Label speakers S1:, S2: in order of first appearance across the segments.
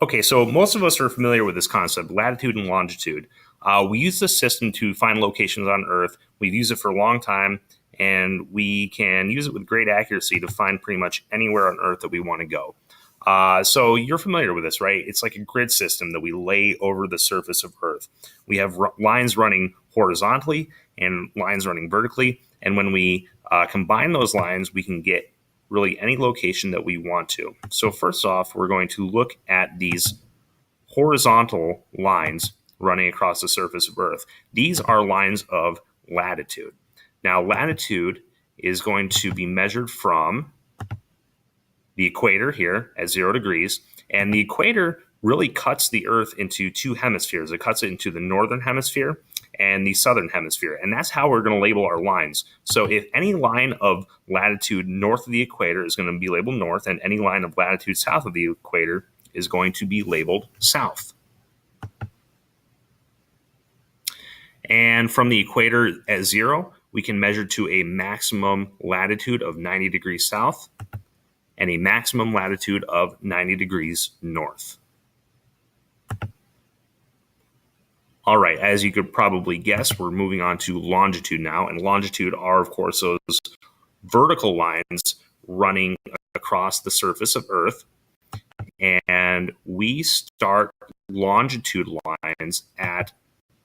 S1: Okay, so most of us are familiar with this concept, latitude and longitude. We use this system to find locations on Earth. We've used it for a long time, and we can use it with great accuracy to find pretty much anywhere on Earth that we want to go. So you're familiar with this, right? It's like a grid system that we lay over the surface of Earth. We have lines running horizontally and lines running vertically, and when we combine those lines, we can get really any location that we want to. So first off, we're going to look at these horizontal lines running across the surface of Earth. These are lines of latitude. Now, latitude is going to be measured from the equator here at 0 degrees, and the equator really cuts the Earth into two hemispheres. It cuts it into the northern hemisphere and the southern hemisphere, and that's how we're going to label our lines. So if any line of latitude north of the equator is going to be labeled north, and any line of latitude south of the equator is going to be labeled south. And from the equator at 0, we can measure to a maximum latitude of 90 degrees south and a maximum latitude of 90 degrees north. All right, as you could probably guess, we're moving on to longitude now, and longitude are, of course, those vertical lines running across the surface of Earth, and we start longitude lines at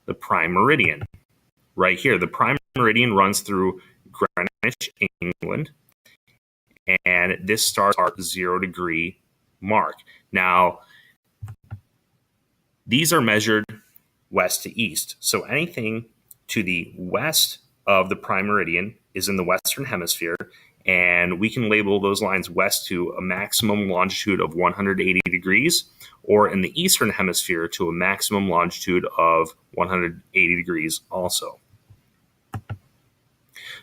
S1: the prime meridian. Right here, the prime meridian runs through Greenwich, England, and this starts at 0 degree mark. Now, these are measured west to east. So anything to the west of the prime meridian is in the western hemisphere, and we can label those lines west to a maximum longitude of 180 degrees, or in the eastern hemisphere to a maximum longitude of 180 degrees also.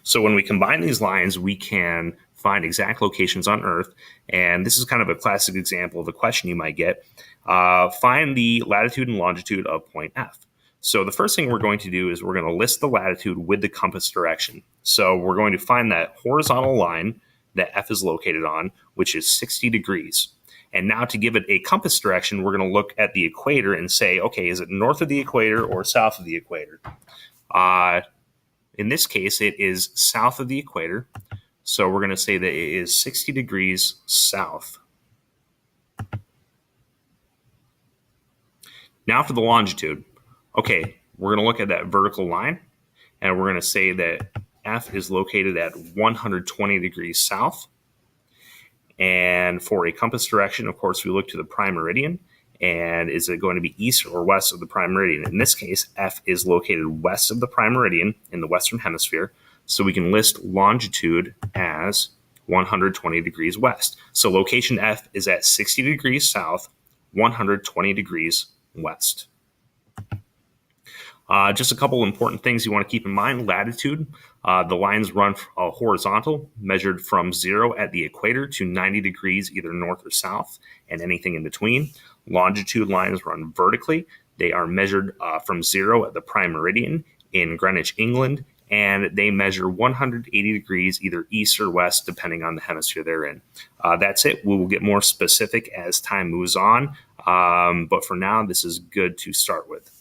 S1: So when we combine these lines, we can find exact locations on Earth, and this is kind of a classic example of a question you might get. Find the latitude and longitude of point F. So the first thing we're going to do is we're going to list the latitude with the compass direction. So we're going to find that horizontal line that F is located on, which is 60 degrees. And now to give it a compass direction, we're going to look at the equator and say, okay, is it north of the equator or south of the equator? In this case, it is south of the equator. So we're going to say that it is 60 degrees south. Now for the longitude. Okay, we're going to look at that vertical line, and we're going to say that F is located at 120 degrees south. And for a compass direction, of course, we look to the prime meridian. And is it going to be east or west of the prime meridian? In this case, F is located west of the prime meridian in the western hemisphere. So we can list longitude as 120 degrees west. So location F is at 60 degrees south, 120 degrees west. Just a couple important things you want to keep in mind. Latitude, the lines run horizontal, measured from 0 at the equator to 90 degrees either north or south, and anything in between. Longitude lines run vertically. They are measured from 0 at the prime meridian in Greenwich, England, and they measure 180 degrees either east or west, depending on the hemisphere they're in. That's it. We will get more specific as time moves on, but for now, this is good to start with.